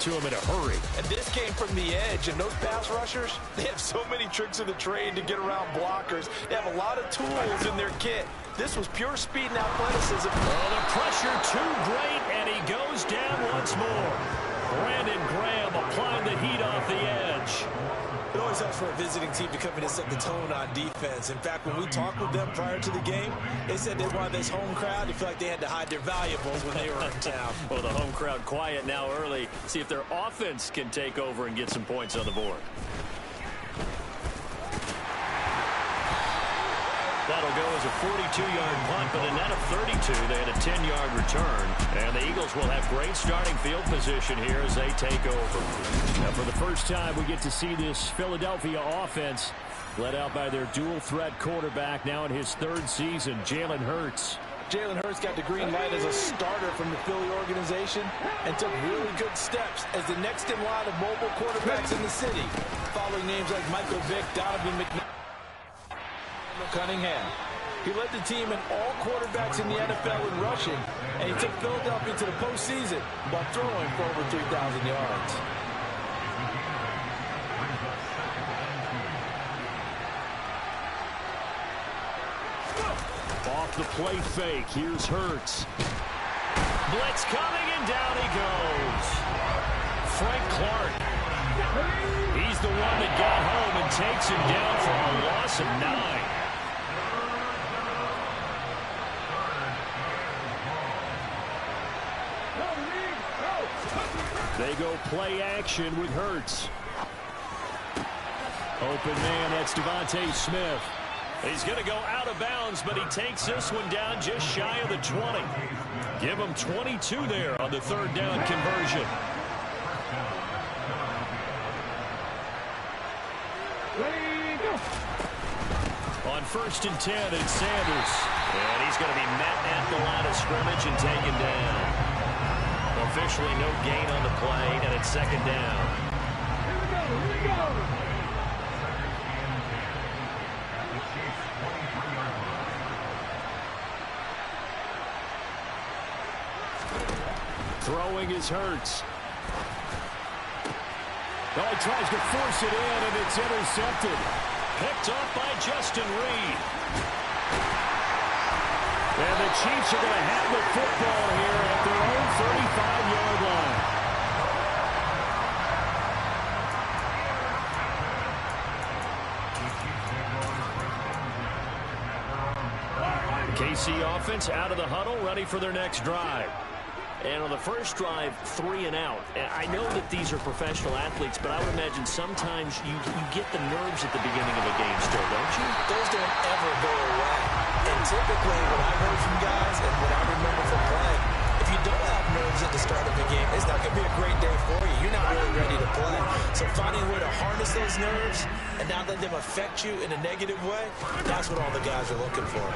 to him in a hurry. And this came from the edge, and those pass rushers, they have so many tricks of the trade to get around blockers. They have a lot of tools in their kit. This was pure speed and athleticism. Oh, the pressure too great, and he goes down once more. Brandon Graham applying the heat off the edge. It always helps for a visiting team to come in and set the tone on defense. In fact, when we talked with them prior to the game, they said they wanted this home crowd to feel like they had to hide their valuables when they were in town. Well, the home crowd quiet now early. See if their offense can take over and get some points on the board. That'll go as a 42-yard punt, but a net of 32. They had a 10-yard return. And the Eagles will have great starting field position here as they take over. Now, for the first time, we get to see this Philadelphia offense led out by their dual-threat quarterback now in his third season, Jalen Hurts. Jalen Hurts got the green light as a starter from the Philly organization and took really good steps as the next in line of mobile quarterbacks in the city, following names like Michael Vick, Donovan McNabb, Cunningham. He led the team in all quarterbacks in the NFL in rushing, and he took Philadelphia to the postseason while throwing for over 3,000 yards. Off the play fake, here's Hurts. Blitz coming, and down he goes. Frank Clark. He's the one that got home and takes him down for a loss of 9. They go play action with Hurts. Open man, that's Devontae Smith. He's going to go out of bounds, but he takes this one down just shy of the 20. Give him 22 there on the third down conversion. On 1st and 10, it's Sanders. And he's going to be met at the line of scrimmage and taken down. Officially no gain on the play, and it's 2nd down. Here we go. Throwing is Hurts. Oh, he tries to force it in, and it's intercepted. Picked off by Justin Reed. And the Chiefs are going to have the football here at their own 35-yard line. KC offense out of the huddle, ready for their next drive. And on the first drive, 3 and out. I know that these are professional athletes, but I would imagine sometimes you get the nerves at the beginning of a game still, don't you? Those don't ever go away. And typically, what I've heard from guys and what I remember from playing, if you don't have nerves at the start of the game, it's not going to be a great day for you. You're not really ready to play. So finding a way to harness those nerves and not let them affect you in a negative way, that's what all the guys are looking for.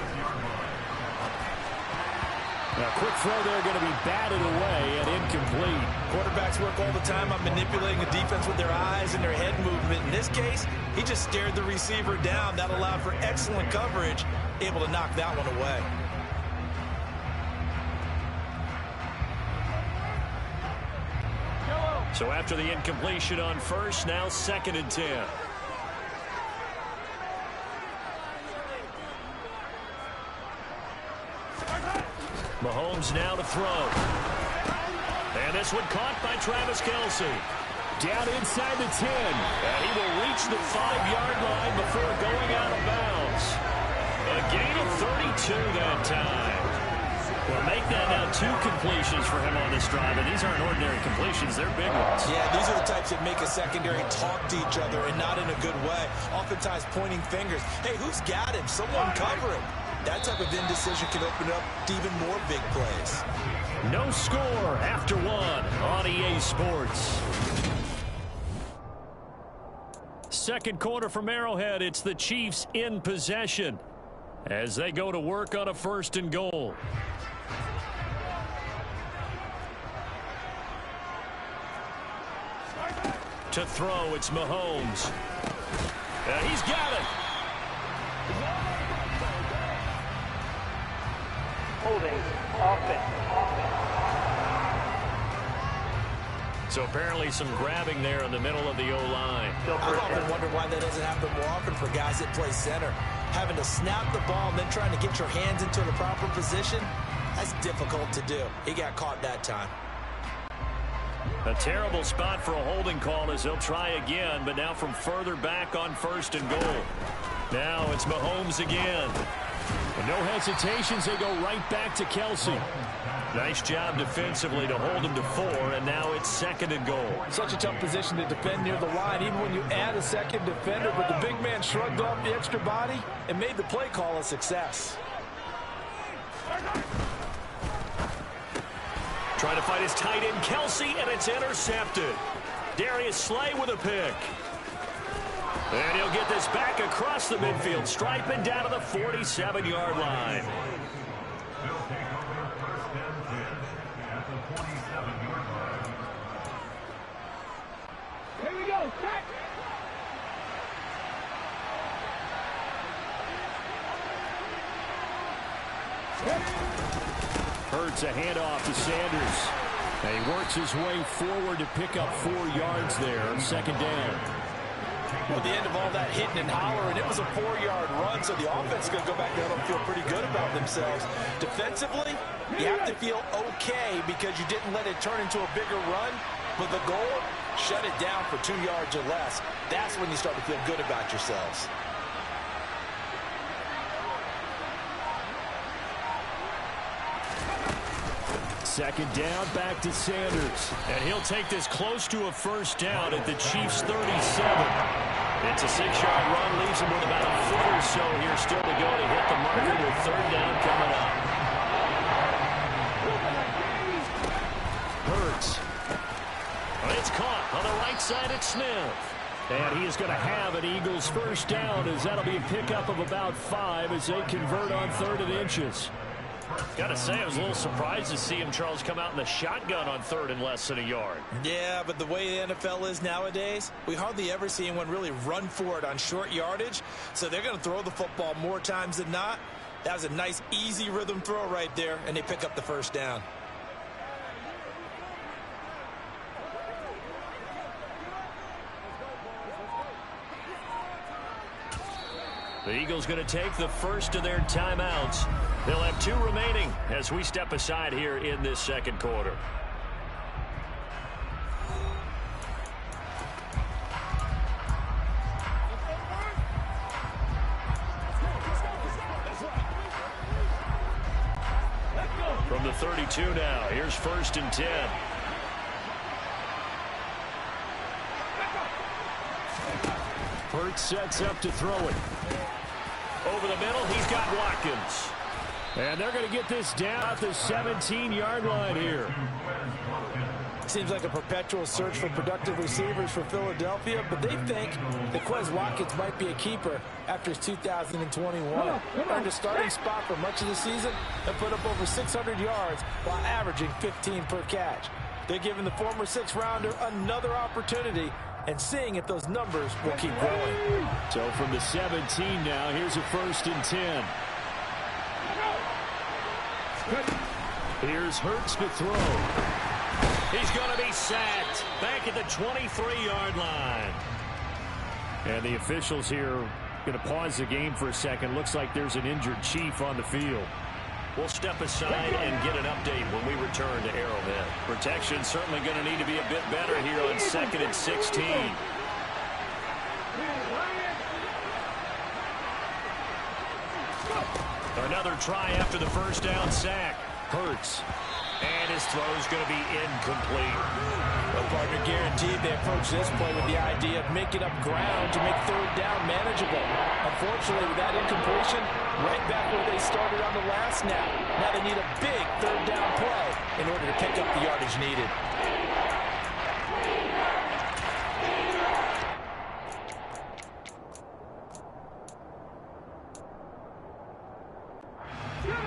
Now, quick throw there going to be batted away and incomplete. Quarterbacks work all the time on manipulating the defense with their eyes and their head movement. In this case, he just stared the receiver down. That allowed for excellent coverage, able to knock that one away. So after the incompletion on first, now 2nd and 10. Mahomes now to throw. And this one caught by Travis Kelce. Down inside the 10. And he will reach the 5-yard line before going out of bounds. A gain of 32 that time. Well, make that now 2 completions for him on this drive. And these aren't ordinary completions. They're big ones. Yeah, these are the types that make a secondary talk to each other and not in a good way. Oftentimes pointing fingers. Hey, who's got him? Someone cover him. That type of indecision can open up to even more big plays. No score after 1 on EA Sports. Second quarter from Arrowhead. It's the Chiefs in possession as they go to work on a 1st and goal. To throw, it's Mahomes. And he's got it. Holding offense. So apparently some grabbing there in the middle of the O-line. I've often wondered why that doesn't happen more often for guys that play center. Having to snap the ball and then trying to get your hands into the proper position, that's difficult to do. He got caught that time. A terrible spot for a holding call as he'll try again, but now from further back on 1st and goal. Now it's Mahomes again. And no hesitations, they go right back to Kelce. Nice job defensively to hold him to 4, and now it's 2nd and goal. Such a tough position to defend near the line, even when you add a second defender, but the big man shrugged off the extra body and made the play call a success. Trying to fight his tight end, Kelce, and it's intercepted. Darius Slay with a pick. And he'll get this back across the midfield, striping down to the 47-yard line. Here we go. Sack. Hurts a handoff to Sanders. And he works his way forward to pick up 4 yards there. 2nd down. At the end of all that hitting and hollering, it was a 4-yard run, so the offense is going to go back down and feel pretty good about themselves. Defensively, you have to feel okay because you didn't let it turn into a bigger run, but the goal, shut it down for 2 yards or less. That's when you start to feel good about yourselves. Second down, back to Sanders. And he'll take this close to a 1st down at the Chiefs' 37. It's a 6-yard run, leaves him with about a foot or so here still to go to hit the marker with 3rd down coming up. Hurts. And it's caught on the right side at Smith. And he is going to have an Eagles 1st down as that'll be a pickup of about 5 as they convert on 3rd and inches. Got to say, I was a little surprised to see him, Charles, come out in the shotgun on 3rd and less than a yard. Yeah, but the way the NFL is nowadays, we hardly ever see anyone really run for it on short yardage. So they're going to throw the football more times than not. That was a nice, easy rhythm throw right there, and they pick up the 1st down. The Eagles going to take the first of their timeouts. They'll have 2 remaining as we step aside here in this 2nd quarter. From the 32 now, here's 1st and 10. Hurts sets up to throw it. Over the middle, he's got Watkins. And they're going to get this down at the 17-yard line here. Seems like a perpetual search for productive receivers for Philadelphia, but they think that Quez Watkins might be a keeper after his 2021. Earned a starting spot for much of the season and put up over 600 yards while averaging 15 per catch. They're giving the former 6th-rounder another opportunity and seeing if those numbers will keep growing. So from the 17 now, here's a 1st and 10. Here's Hurts to throw. He's going to be sacked back at the 23-yard line. And the officials here going to pause the game for a second. Looks like there's an injured Chief on the field. We'll step aside and get an update when we return to Arrowhead. Protection certainly going to need to be a bit better here on 2nd and 16. Another try after the 1st down sack. Hurts. And his throw is going to be incomplete. Well, partner, guaranteed they approach this play with the idea of making up ground to make 3rd down manageable. Unfortunately, with that incompletion, right back where they started on the last snap. Now they need a big 3rd down play in order to pick up the yardage needed.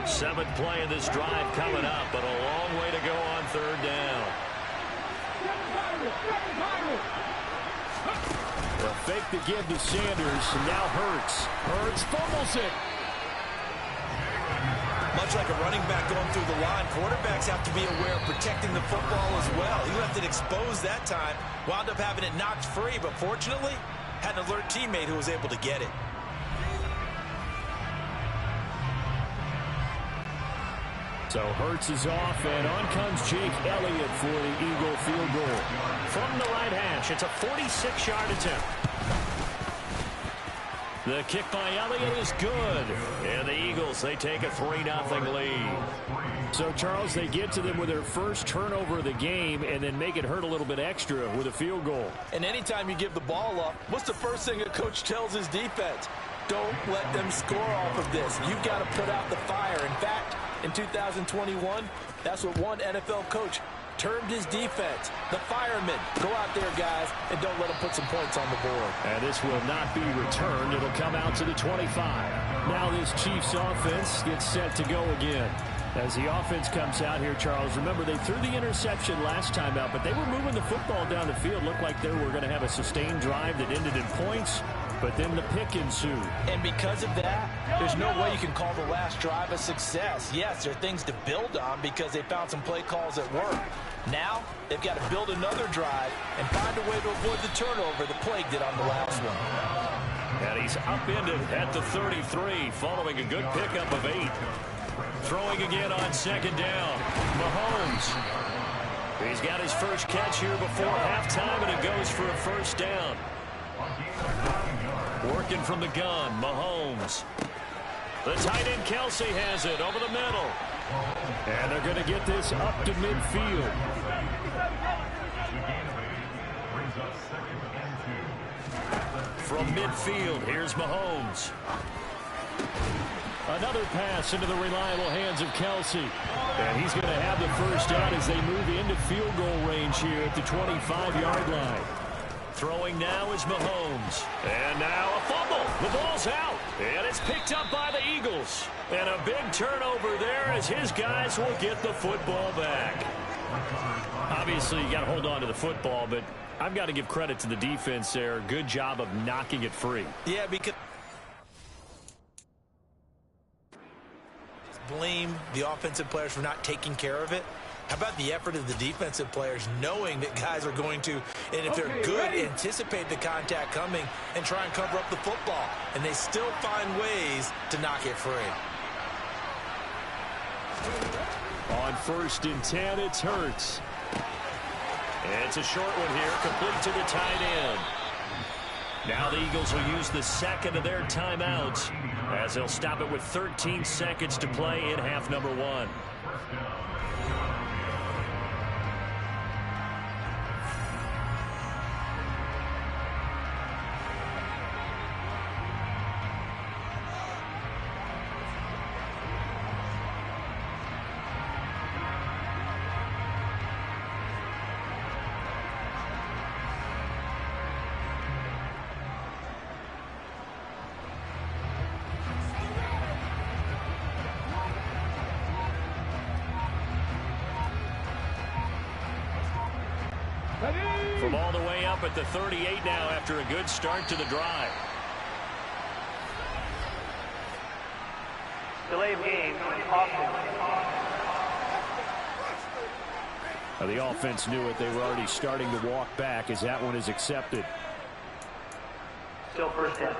Seventh play of this drive coming up, but a long way to go on 3rd down. A fake to give to Sanders, and now Hurts. Hurts fumbles it. Much much like a running back going through the line, quarterbacks have to be aware of protecting the football as well. He left it exposed that time, wound up having it knocked free, but fortunately, had an alert teammate who was able to get it. So Hurts is off, and on comes Jake Elliott for the Eagle field goal. From the right hash, it's a 46-yard attempt. The kick by Elliott is good. And the Eagles, they take a 3-0 lead. So, Charles, they get to them with their first turnover of the game and then make it hurt a little bit extra with a field goal. And anytime you give the ball up, what's the first thing a coach tells his defense? Don't let them score off of this. You've got to put out the fire. In fact, in 2021, that's what one NFL coach termed his defense. The firemen. Go out there, guys, and don't let them put some points on the board. And this will not be returned. It'll come out to the 25. Now this Chiefs offense gets set to go again. As the offense comes out here, Charles, remember they threw the interception last time out, but they were moving the football down the field. Looked like they were going to have a sustained drive that ended in points, but then the pick ensued. And because of that, there's no way you can call the last drive a success. Yes, there are things to build on because they found some play calls that work. Now, they've got to build another drive and find a way to avoid the turnover the plague did on the last one. And he's upended at the 33 following a good pickup of 8. Throwing again on second down. Mahomes. He's got his first catch here before halftime, and it goes for a first down. Working from the gun, Mahomes. The tight end Kelsey has it over the middle. And they're going to get this up to midfield. From midfield, here's Mahomes. Another pass into the reliable hands of Kelsey. And he's going to have the first down as they move into field goal range here at the 25-yard line. Throwing now is Mahomes. And now a fumble. The ball's out. And it's picked up by the Eagles. And a big turnover there as his guys will get the football back. Obviously, you got to hold on to the football, but I've got to give credit to the defense there. Good job of knocking it free. Yeah, because blame the offensive players for not taking care of it. How about the effort of the defensive players knowing that guys are going to, and if they're good, anticipate the contact coming and try and cover up the football. And they still find ways to knock it free. On 1st and 10, it's Hurts. And it's a short one here, complete to the tight end. Now the Eagles will use the second of their timeouts as they'll stop it with 13 seconds to play in half number 1. From all the way up at the 38 now after a good start to the drive. Delay of game, offense. The offense knew it. They were already starting to walk back as that one is accepted. Still first down.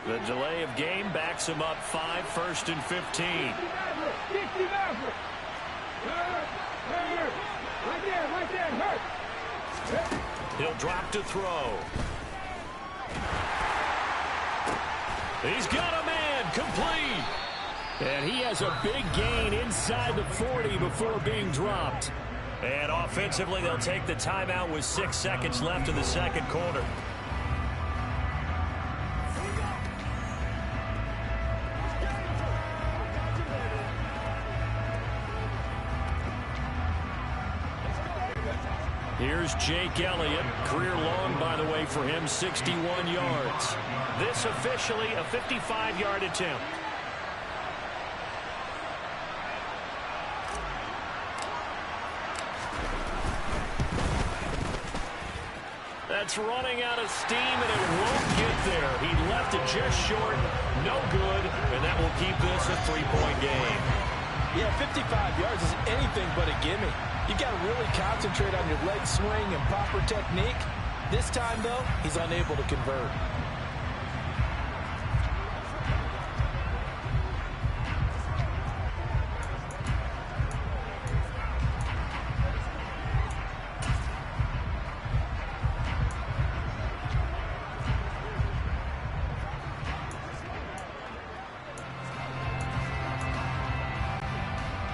The delay of game backs him up 5, 1st and 15. He'll drop to throw. He's got a man, complete. And he has a big gain inside the 40 before being dropped. And offensively, they'll take the timeout with 6 seconds left in the second quarter. Here's Jake Elliott. Career long, by the way, for him, 61 yards. This officially a 55-yard attempt. That's running out of steam, and it won't get there. He left it just short. No good, and that will keep this a 3-point game. Yeah, 55 yards is anything but a gimme. You've got to really concentrate on your leg swing and proper technique. This time, though, he's unable to convert.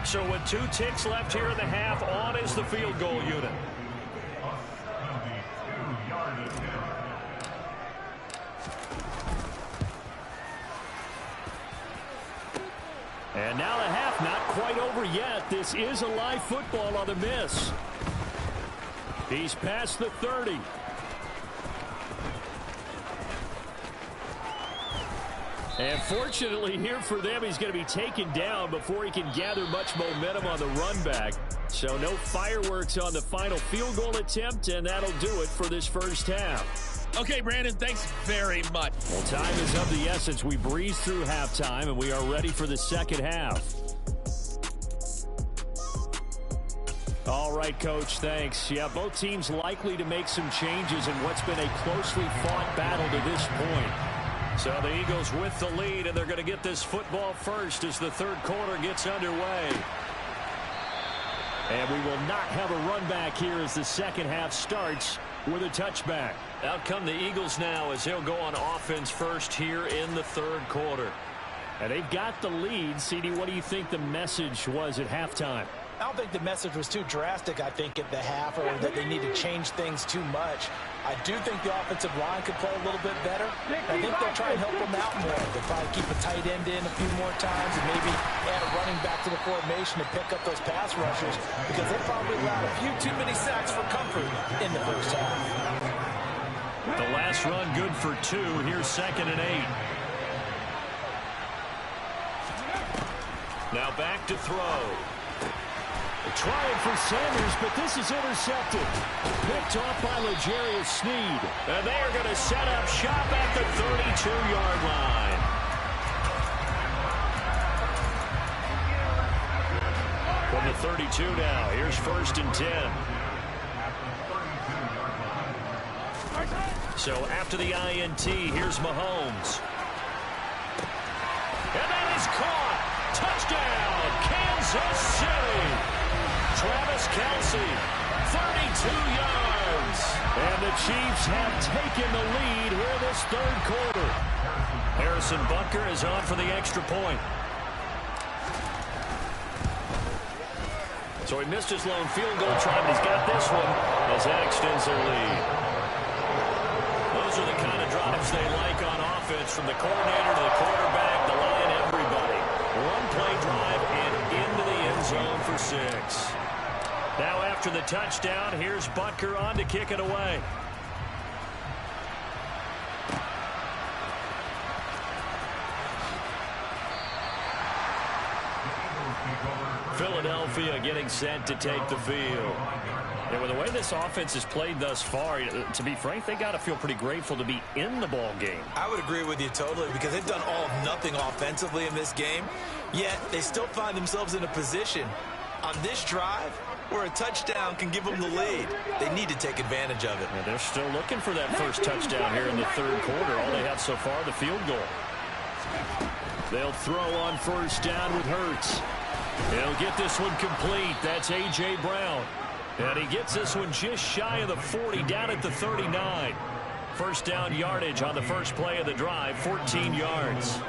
So with 2 ticks left here in the half, on is the field goal unit. And now the half not quite over yet. This is a live football on the miss. He's past the 30. And fortunately here for them, he's going to be taken down before he can gather much momentum on the run back. So no fireworks on the final field goal attempt, and that'll do it for this first half. Okay, Brandon, thanks very much. Well, time is of the essence. We breeze through halftime, and we are ready for the second half. All right, Coach, thanks. Yeah, both teams likely to make some changes in what's been a closely fought battle to this point. So the Eagles with the lead, and they're going to get this football first as the third quarter gets underway. And we will not have a run back here as the second half starts with a touchback. Out come the Eagles now as they'll go on offense first here in the third quarter. And they've got the lead. CD, what do you think the message was at halftime? I don't think the message was too drastic, I think, at the half, or that they need to change things too much. I do think the offensive line could play a little bit better. I think they'll try and help them out more. They'll probably keep a tight end in a few more times and maybe add a running back to the formation to pick up those pass rushers, because they probably allowed a few too many sacks for comfort in the first half. The last run good for 2. Here's 2nd and 8. Now back to throw. Trying for Sanders, but this is intercepted. Picked off by L'Jarius Sneed. And they are going to set up shop at the 32-yard line. From the 32 now, here's 1st and 10. So after the INT, here's Mahomes. And that is caught. Touchdown, Kansas City. Travis Kelce, 32 yards. And the Chiefs have taken the lead here this third quarter. Harrison Butker is on for the extra point. So he missed his lone field goal try, but he's got this one as that extends their lead. Those are the kind of drops they like on offense, from the coordinator to the quarterback, the line, everybody. One play drive and into the end zone for 6. Now after the touchdown, here's Butker on to kick it away. Philadelphia getting set to take the field. Yeah, with the way this offense has played thus far, to be frank, they got to feel pretty grateful to be in the ball game. I would agree with you totally, because they've done all of nothing offensively in this game, yet they still find themselves in a position on this drive where a touchdown can give them the lead. They need to take advantage of it. Yeah, they're still looking for that first touchdown here in the third quarter. All they have so far, the field goal. They'll throw on first down with Hurts. He'll get this one complete. That's A.J. Brown. And he gets this one just shy of the 40, down at the 39. First down yardage on the first play of the drive, 14 yards.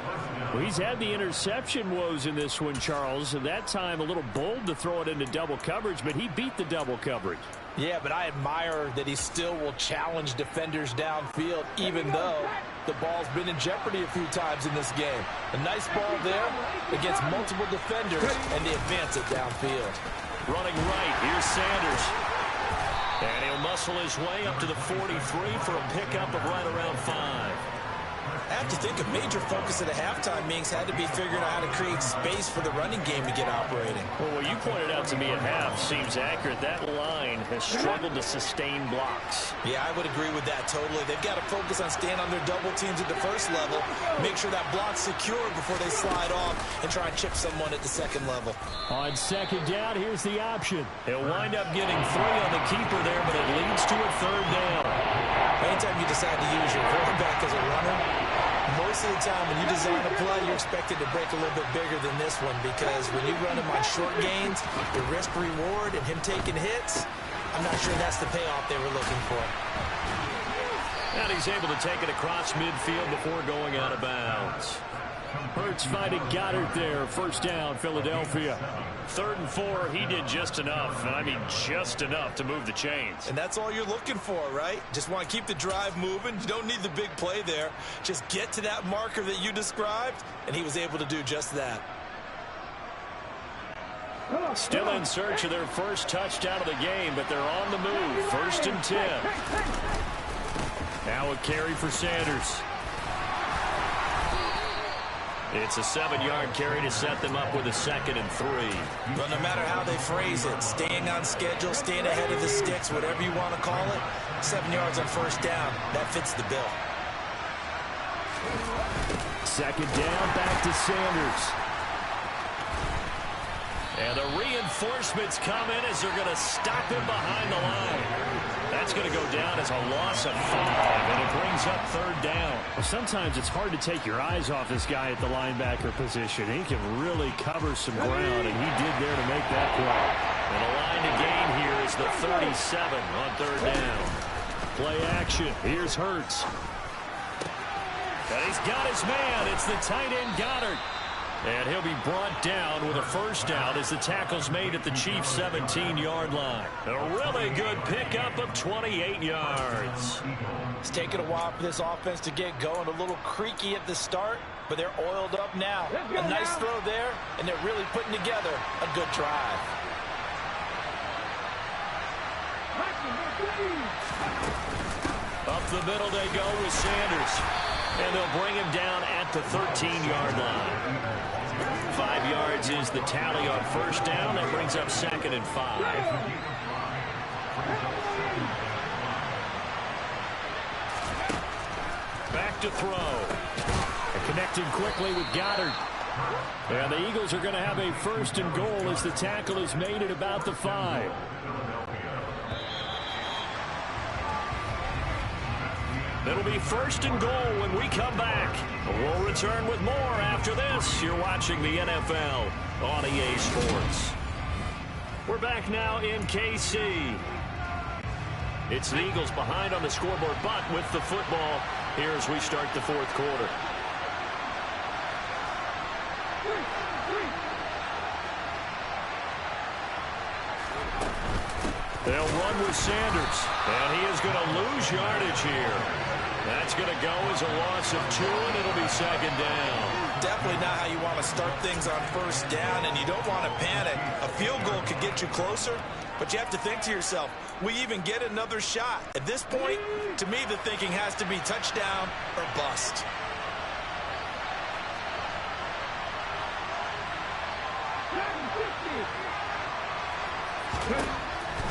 Well, he's had the interception woes in this one, Charles. At that time, a little bold to throw it into double coverage, but he beat the double coverage. Yeah, but I admire that he still will challenge defenders downfield, even though the ball's been in jeopardy a few times in this game. A nice ball there against multiple defenders, and they advance it downfield. Running right, here's Sanders. And he'll muscle his way up to the 43 for a pickup of right around 5. I have to think a major focus at the halftime meetings had to be figuring out how to create space for the running game to get operating. Well, what you pointed out to me at half seems accurate. That line has struggled to sustain blocks. Yeah, I would agree with that totally. They've got to focus on staying on their double teams at the first level, make sure that block's secure before they slide off and try and chip someone at the second level. On second down, here's the option. He'll wind up getting 3 on the keeper there, but it leads to a third down. Anytime you decide to use your quarterback as a runner, most of the time when you design a play, you're expected to break a little bit bigger than this one, because when you run him on short gains, the risk-reward and him taking hits, I'm not sure that's the payoff they were looking for. And he's able to take it across midfield before going out of bounds. Hurts finding Goddard there. First down, Philadelphia. 3rd and 4, he did just enough. I mean, just enough to move the chains. And that's all you're looking for, right? Just want to keep the drive moving. You don't need the big play there. Just get to that marker that you described, and he was able to do just that. Still in search of their first touchdown of the game, but they're on the move. 1st and 10. Now a carry for Sanders. It's a 7-yard carry to set them up with a 2nd and 3. But no matter how they phrase it, staying on schedule, staying ahead of the sticks, whatever you want to call it, 7 yards on first down, that fits the bill. 2nd down, back to Sanders. And the reinforcements come in as they're going to stop him behind the line. That's going to go down as a loss of 5, and it brings up 3rd down. Well, sometimes it's hard to take your eyes off this guy at the linebacker position. He can really cover some ground, and he did there to make that play. And the line to gain here is the 37 on 3rd down. Play action. Here's Hurts. And he's got his man. It's the tight end Goddard. And he'll be brought down with a first down as the tackle's made at the Chiefs' 17-yard line. A really good pickup of 28 yards. It's taken a while for this offense to get going. A little creaky at the start, but they're oiled up now. A nice throw there, and they're really putting together a good drive. Up the middle they go with Sanders. And they'll bring him down at the 13-yard line. 5 yards is the tally on first down. That brings up 2nd and 5. Back to throw. Connected quickly with Goddard. And the Eagles are going to have a 1st and goal as the tackle is made at about the 5. It'll be 1st and goal when we come back. We'll return with more after this. You're watching the NFL on EA Sports. We're back now in KC. It's the Eagles behind on the scoreboard, but with the football here as we start the 4th quarter. They'll run with Sanders, and he is going to lose yardage here. That's going to go as a loss of 2, and it'll be 2nd down. Definitely not how you want to start things on first down, and you don't want to panic. A field goal could get you closer, but you have to think to yourself, we even get another shot. At this point, to me, the thinking has to be touchdown or bust.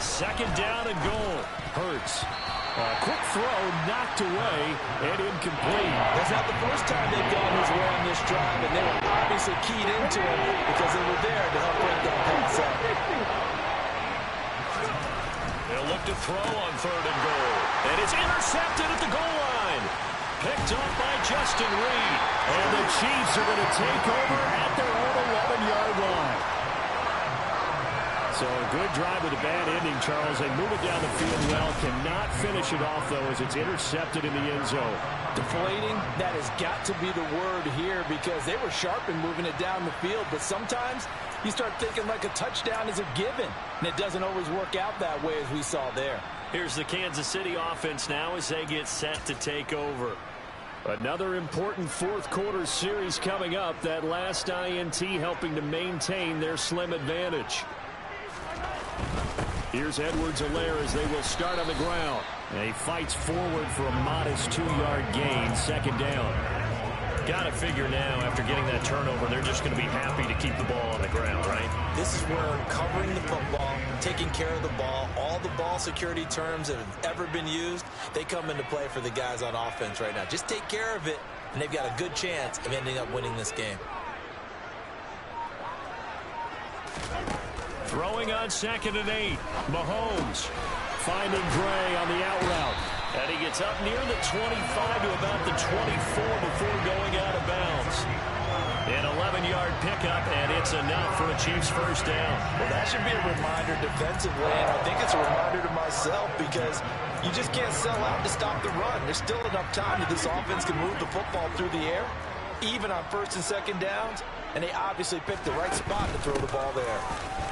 Second down and goal. Hurts. Quick throw, knocked away, and incomplete. That's not the first time they've gone his way on this drive, and they were obviously keyed into him because they were there to help break that pass up. They'll look to throw on 3rd and goal. And it's intercepted at the goal line. Picked up by Justin Reed. And the Chiefs are going to take over at their own 11-yard line. So a good drive with a bad ending, Charles. They move it down the field well. Cannot finish it off, though, as it's intercepted in the end zone. Deflating, that has got to be the word here because they were sharp in moving it down the field. But sometimes you start thinking like a touchdown is a given, and it doesn't always work out that way as we saw there. Here's the Kansas City offense now as they get set to take over. Another important 4th quarter series coming up. That last INT helping to maintain their slim advantage. Here's Edwards-Helaire as they will start on the ground. And he fights forward for a modest 2-yard gain, second down. Got to figure now, after getting that turnover, they're just going to be happy to keep the ball on the ground, right? This is where covering the football, taking care of the ball, all the ball security terms that have ever been used, they come into play for the guys on offense right now. Just take care of it, and they've got a good chance of ending up winning this game. Throwing on 2nd and 8. Mahomes finding Gray on the out route. And he gets up near the 25 to about the 24 before going out of bounds. An 11-yard pickup, and it's enough for a Chiefs first down. Well, that should be a reminder defensively, and I think it's a reminder to myself because you just can't sell out to stop the run. There's still enough time that this offense can move the football through the air, even on 1st and 2nd downs, and they obviously picked the right spot to throw the ball there.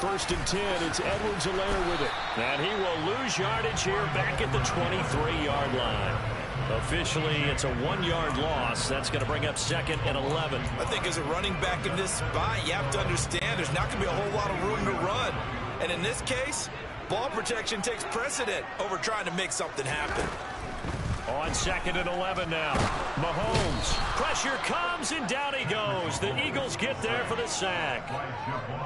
1st and 10, it's Edwards-Helaire with it. And he will lose yardage here back at the 23-yard line. Officially, it's a 1-yard loss. That's going to bring up 2nd and 11. I think as a running back in this spot, you have to understand there's not going to be a whole lot of room to run. And in this case, ball protection takes precedent over trying to make something happen. On 2nd and 11 now. Mahomes. Pressure comes, and down he goes. The Eagles get there for the sack.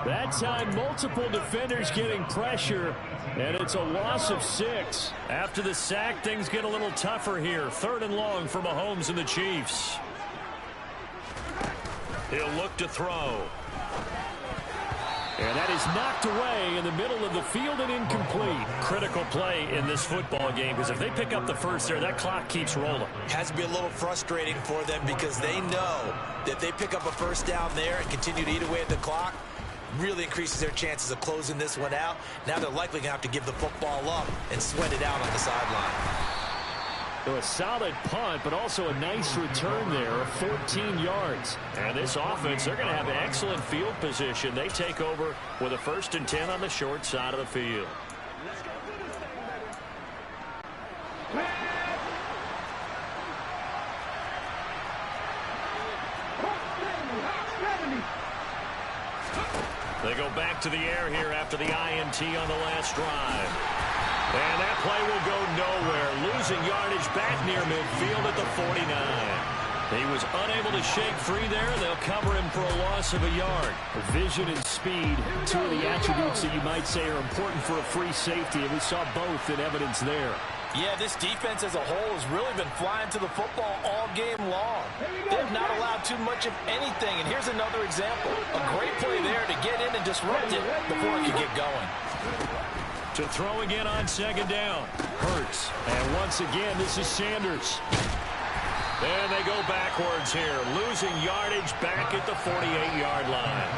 That time, multiple defenders getting pressure, and it's a loss of 6. After the sack, things get a little tougher here. 3rd and long for Mahomes and the Chiefs. He'll look to throw. And that is knocked away in the middle of the field and incomplete. Critical play in this football game, because if they pick up the first there, that clock keeps rolling. It has to be a little frustrating for them because they know that they pick up a first down there and continue to eat away at the clock, really increases their chances of closing this one out. Now they're likely going to have to give the football up and sweat it out on the sideline. So a solid punt, but also a nice return there of 14 yards. And this offense, they're going to have excellent field position. They take over with a 1st and 10 on the short side of the field. They go back to the air here after the INT on the last drive. And that play will go nowhere. Losing yardage back near midfield at the 49. He was unable to shake free there. They'll cover him for a loss of a yard. Vision and speed, 2 of the attributes that you might say are important for a free safety, and we saw both in evidence there. Yeah, this defense as a whole has really been flying to the football all game long. They have not allowed too much of anything, and here's another example. A great play there to get in and disrupt it before it could get going. To throw again on 2nd down. Hurts. And once again, this is Sanders. And they go backwards here. Losing yardage back at the 48-yard line.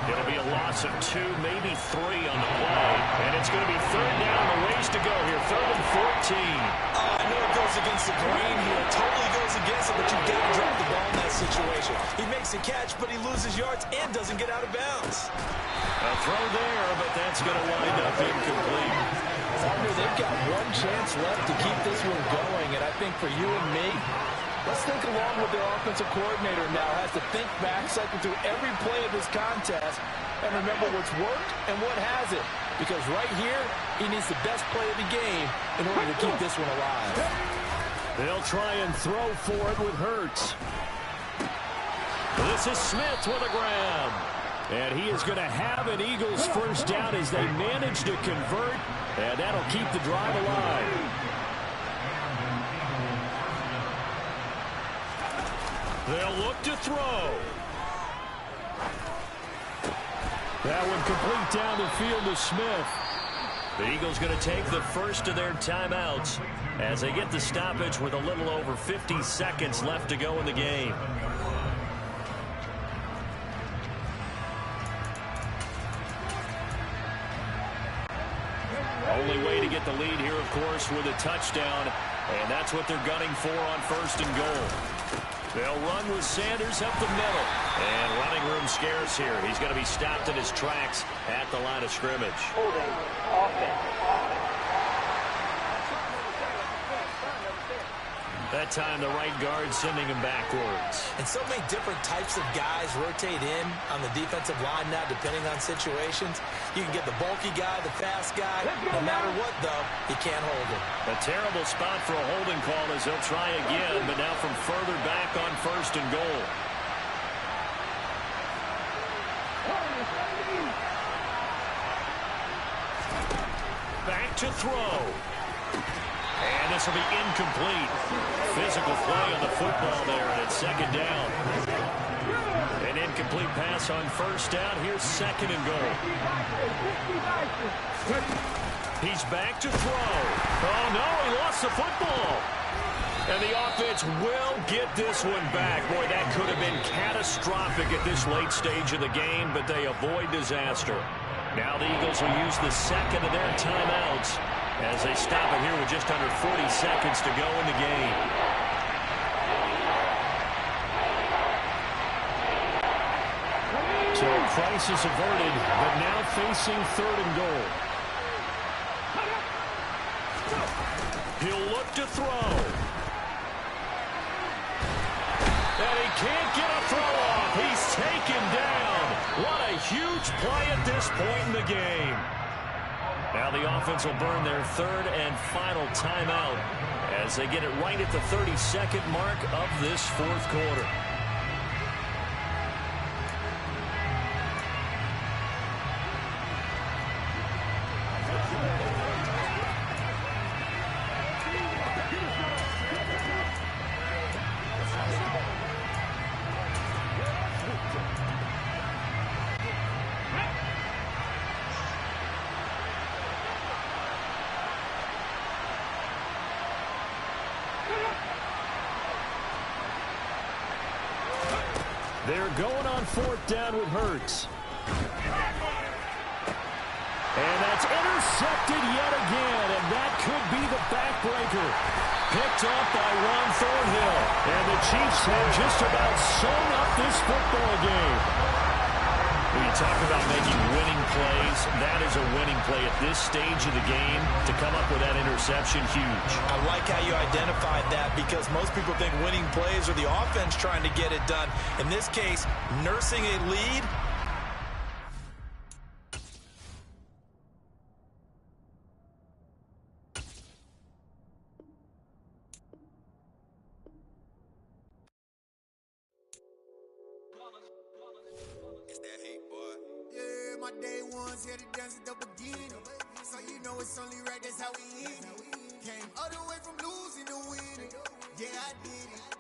It'll be a loss of 2, maybe 3 on the play. And it's going to be 3rd down. The ways to go here. 3rd and 14. I know it goes against the grain here. It totally goes against it, but you've got to drop the ball in that situation. He makes a catch, but he loses yards and doesn't get out of bounds. A throw there, but that's going to wind up incomplete. Partner, they've got one chance left to keep this one going, and I think for you and me, let's think along with their offensive coordinator now. Has to think back, cycle through every play of this contest, and remember what's worked and what hasn't. Because right here, he needs the best play of the game in order to keep this one alive. They'll try and throw for it with Hurts. This is Smith with a grab. And he is going to have an Eagles first down as they manage to convert, and that'll keep the drive alive. They'll look to throw. That one complete down the field to Smith. The Eagles going to take the first of their timeouts as they get the stoppage with a little over 50 seconds left to go in the game. Only way to get the lead here, of course, with a touchdown, and that's what they're gunning for on 1st and goal. They'll run with Sanders up the middle, and running room scarce here. He's going to be stopped in his tracks at the line of scrimmage. Holding. Offense. That time the right guard sending him backwards. And so many different types of guys rotate in on the defensive line now, depending on situations. You can get the bulky guy, the fast guy. No matter what, though, he can't hold him. A terrible spot for a holding call as he'll try again, but now from further back on 1st and goal. Back to throw. And this will be incomplete. Physical play on the football there, and it's 2nd down. An incomplete pass on 1st down. Here's 2nd and goal. He's back to throw. Oh, no, he lost the football. And the offense will get this one back. Boy, that could have been catastrophic at this late stage of the game, but they avoid disaster. Now the Eagles will use the 2nd of their timeouts as they stop it here with just under 40 seconds to go in the game. So crisis averted, but now facing 3rd and goal. He'll look to throw. And he can't get a throw off. He's taken down. What a huge play at this point in the game. Now the offense will burn their 3rd and final timeout as they get it right at the 32nd mark of this 4th quarter. They're going on 4th down with Hurts. And that's intercepted yet again, and that could be the backbreaker. Picked up by Ron Thornhill. And the Chiefs have just about sewn up this football game. When you talk about making winning plays, that is a winning play at this stage of the game. To come up with that interception, huge. I like how you identified that because most people think winning plays are the offense trying to get it done. In this case, nursing a lead. My day ones here to dance at the beginning. So you know it's only right, that's how we eat it. Came all the way from losing to winning. Yeah, I did it.